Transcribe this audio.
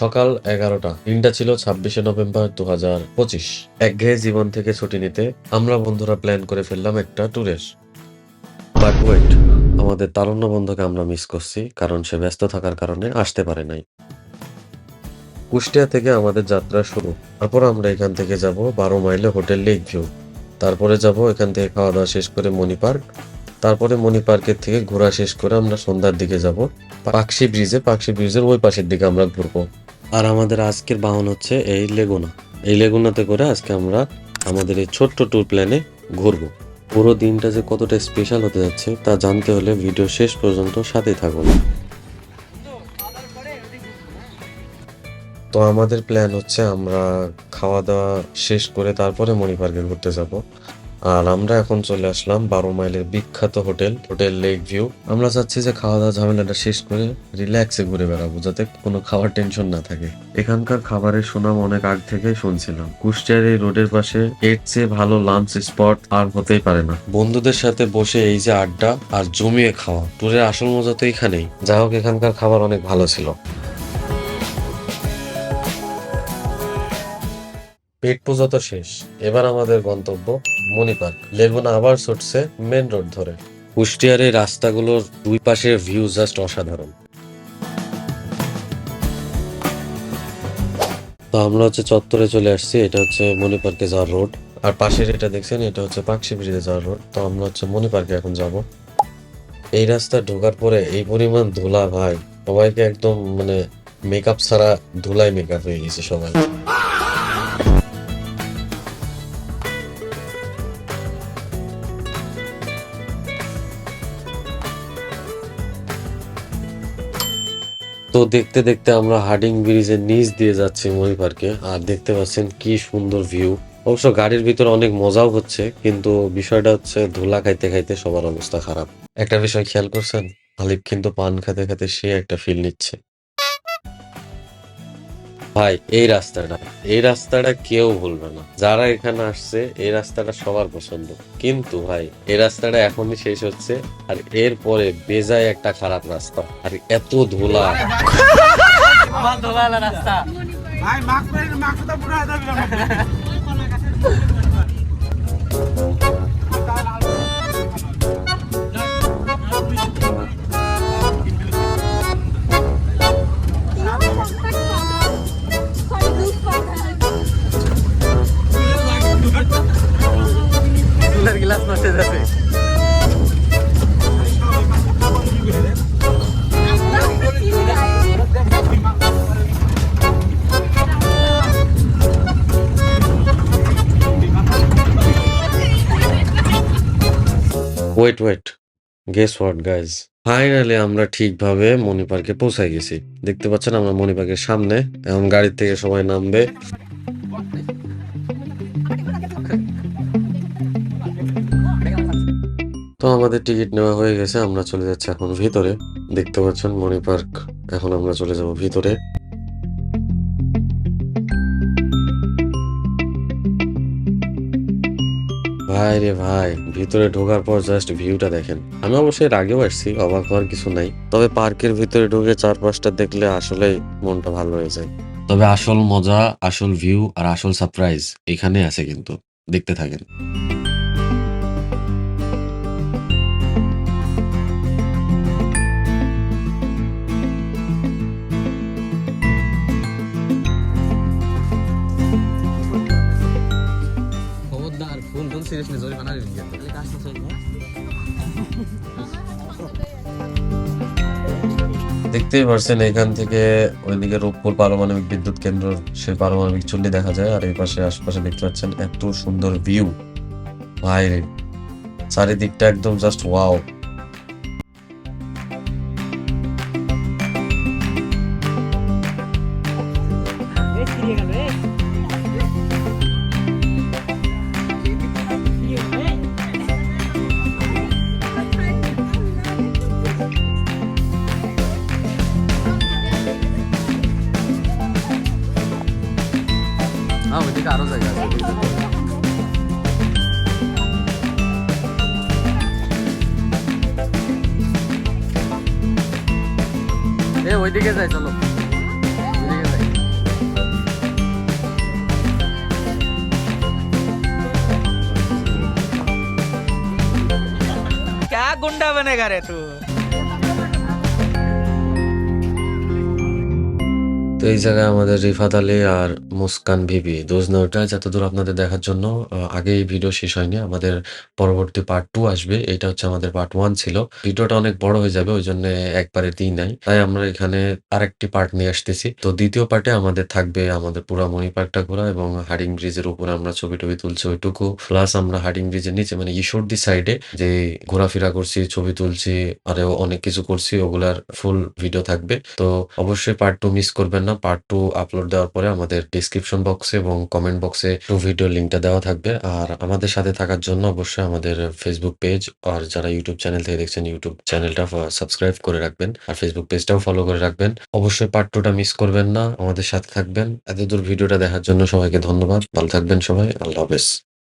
সকাল 11টা। দিনটা ছিল 26শে নভেম্বর 2025। একঘেয়ে জীবন থেকে ছুটি নিতে আমরা বন্ধুরা প্ল্যান করে ফেললাম একটা ট্যুরের। বাট ওয়েট, আমাদের তারুণ্য বন্ধুকে আমরা মিস করছি, কারণ সে ব্যস্ত থাকার কারণে আসতে পারে নাই। কুষ্টিয়া থেকে আমাদের যাত্রা শুরু। তারপর আমরা এখান থেকে যাব 12 মাইলে হোটেল লেক ভিউ। তারপরে যাব এখান থেকে খাওয়া দাওয়া শেষ করে মণি পার্ক। তারপরে মণি পার্কের থেকে ঘোরা শেষ করে আমরা সন্ধ্যার দিকে যাব পাকশি ব্রিজে। পাকশি ব্রিজের ওই পাশের দিকে আমরা ঘুরবো। আর আমাদের আজকের বাহন হচ্ছে এই লেগুনা। এই লেগুনাতে করে আজকে আমরা আমাদের এই ছোট্ট ট্যুর প্ল্যানে ঘুরবো। পুরো দিনটা যে কতটা স্পেশাল হতে যাচ্ছে তা জানতে হলে ভিডিও শেষ পর্যন্ত সাথেই থাকুন। তো আমাদের প্ল্যান হচ্ছে আমরা খাওয়া দাওয়া শেষ করে তারপরে মণি পার্কে ঘুরতে যাব। আর আমরা এখন চলে আসলাম 12 মাইলের বিখ্যাত হোটেল লেক ভিউ। আমরা চাচ্ছি যে খাওয়া দাওয়া ঝামেলাটা শেষ করে রিল্যাক্সে ঘুরে বেড়াবো, যাতে কোনো খাওয়ার টেনশন না থাকে। এখানকার খাবারের সুনাম অনেক আগ থেকেই শুনছিলাম। কুষ্টিয়ার এই রোডের পাশে এর চেয়ে ভালো লাঞ্চ স্পট আর হতেই পারে না। বন্ধুদের সাথে বসে এই যে আড্ডা আর জমিয়ে খাওয়া, ট্যুরের আসল মজা তো এখানেই। যাই হোক, এখানকার খাবার অনেক ভালো ছিল। পেট পূজা তো শেষ, এবার আমাদের গন্তব্য মণি পার্ক। লেগুনা আবার ছুটছে মেন রোড ধরে। কুষ্টিয়ার এই রাস্তাগুলোর দুই পাশের ভিউ জাস্ট অসাধারণ। তো আমরা হচ্ছে চত্বরে চলে আসছি। এটা হচ্ছে মণি পার্কে যাওয়ার রোড। আর পাশের এটা দেখছেন, এটা হচ্ছে পাকশি ব্রিজে যাওয়ার রোড। তো আমরা হচ্ছে মণি পার্কে এখন যাব। এই রাস্তা ঢোকার পরে এই পরিমাণ ধুলা, ভাই সবাইকে একদম মেকআপ ছাড়া ধুলাই মেকআপ হয়ে গেছে সবাই। তো দেখতে দেখতে আমরা হার্ডিং ব্রিজের নিচ দিয়ে যাচ্ছি মণি পার্কে। আর দেখতে পাচ্ছেন কি সুন্দর ভিউ। অবশ্য গাড়ির ভিতরে অনেক মজাও হচ্ছে, কিন্তু বিষয়টা হচ্ছে ধুলা খাইতে খাইতে সবার অবস্থা খারাপ। একটা বিষয় খেয়াল করছেন, আলিফ কিন্তু পান খেতে খেতে সে একটা ফিল নিচ্ছে। ভাই এই রাস্তাটা কেউ ভুলবে না। যারা এখানে আসছে এই রাস্তাটা সবার পছন্দ, কিন্তু ভাই এই রাস্তাটা এখনই শেষ হচ্ছে। আর এরপরে বেজায় একটা খারাপ রাস্তা, আর এত ধুলা। রাস্তা ভাই মাখ তো পুরো গ্লাস নষ্ট হয়ে যাবে। Wait, guess what guys, finally আমরা ঠিকভাবে মণি পার্কে পৌঁছায় গেছি। দেখতে পাচ্ছেন আমরা মণি পার্কের সামনে। এখন গাড়ির থেকে সবাই নামবে। তো আমাদের টিকিট নেওয়া হয়ে গেছে, আমরা চলে যাচ্ছি এখন ভিতরে। দেখতে পাচ্ছেন মণি পার্ক। এখন আমরা চলে যাব ভিতরে। ভাই রে ভাই, ভিতরে ঢোকার পর জাস্ট ভিউটা দেখেন। আমি অবশ্যই এর আগেও আসছি, অবাক হওয়ার কিছু নাই। তবে পার্কের ভিতরে ঢুকে চারপাশটা দেখলে আসলেই মনটা ভালো হয়ে যায়। তবে আসল মজা, আসল ভিউ আর আসল সারপ্রাইজ এখানে আছে, কিন্তু দেখতে থাকেন। খবরদার ফোন সিরিয়াসলি জরিমানা দিবেন কিন্তু কাজটা চলবে। দেখতেই পারছেন এখান থেকে ওইদিকে রূপপুর পারমাণবিক বিদ্যুৎ কেন্দ্র, সে পারমাণবিক চুল্লি দেখা যায়। আর এই পাশে আশপাশে দেখতে পাচ্ছেন এত সুন্দর ভিউ। ভাই রে, চারিদিকটা একদম জাস্ট ওয়াও। ওইদিকে আরো জায়গা আছে। ওইদিকে যাই, চলো ওইদিকে যাই। गुंडा बनेगा रे तू। তো এই জায়গায় আমাদের রিফাত আলী আর মুস্কান ভিবি দুজনে ওটা যতদূর আপনাদের দেখার জন্য আগে এই ভিডিও শেষ হয়নি, আমাদের পরবর্তী পার্ট 2 আসবে। এটা হচ্ছে আমাদের পার্ট 1 ছিল। ভিডিওটা অনেক বড় হয়ে যাবে, ওই জন্য একবারে দিই নাই, তাই আমরা এখানে আরেকটি পার্ট নিয়ে আসতেছি। তো দ্বিতীয় পার্টে আমাদের থাকবে আমাদের পুরা মণি পার্কটা ঘোরা এবং হাডিং ব্রিজের উপরে আমরা ছবি টবি তুলছি ওইটুকু, প্লাস আমরা হাডিং ব্রিজের নিচে মানে ঈশ্বরদী সাইডে যে ঘোরাফেরা করছি, ছবি তুলছি, আরো অনেক কিছু করছি, ওগুলার ফুল ভিডিও থাকবে। তো অবশ্যই পার্ট 2 মিস করবেন না। পার্ট 2 আপলোড দেওয়ার পরে আমাদের ডিসক্রিপশন বক্সে এবং কমেন্ট বক্সে ভিডিও লিঙ্কটা দেওয়া থাকবে। আর আমাদের সাথে থাকার জন্য অবশ্যই আমাদের ফেসবুক পেজ আর যারা ইউটিউব চ্যানেল থেকে দেখছেন ইউটিউব চ্যানেলটা সাবস্ক্রাইব করে রাখবেন আর ফেসবুক পেজটাও ফলো করে রাখবেন। অবশ্যই পার্ট 2টা মিস করবেন না, আমাদের সাথে থাকবেন। এতদূর ভিডিওটা দেখার জন্য সবাইকে ধন্যবাদ। ভালো থাকবেন সবাই। আল্লাহ হাফেজ।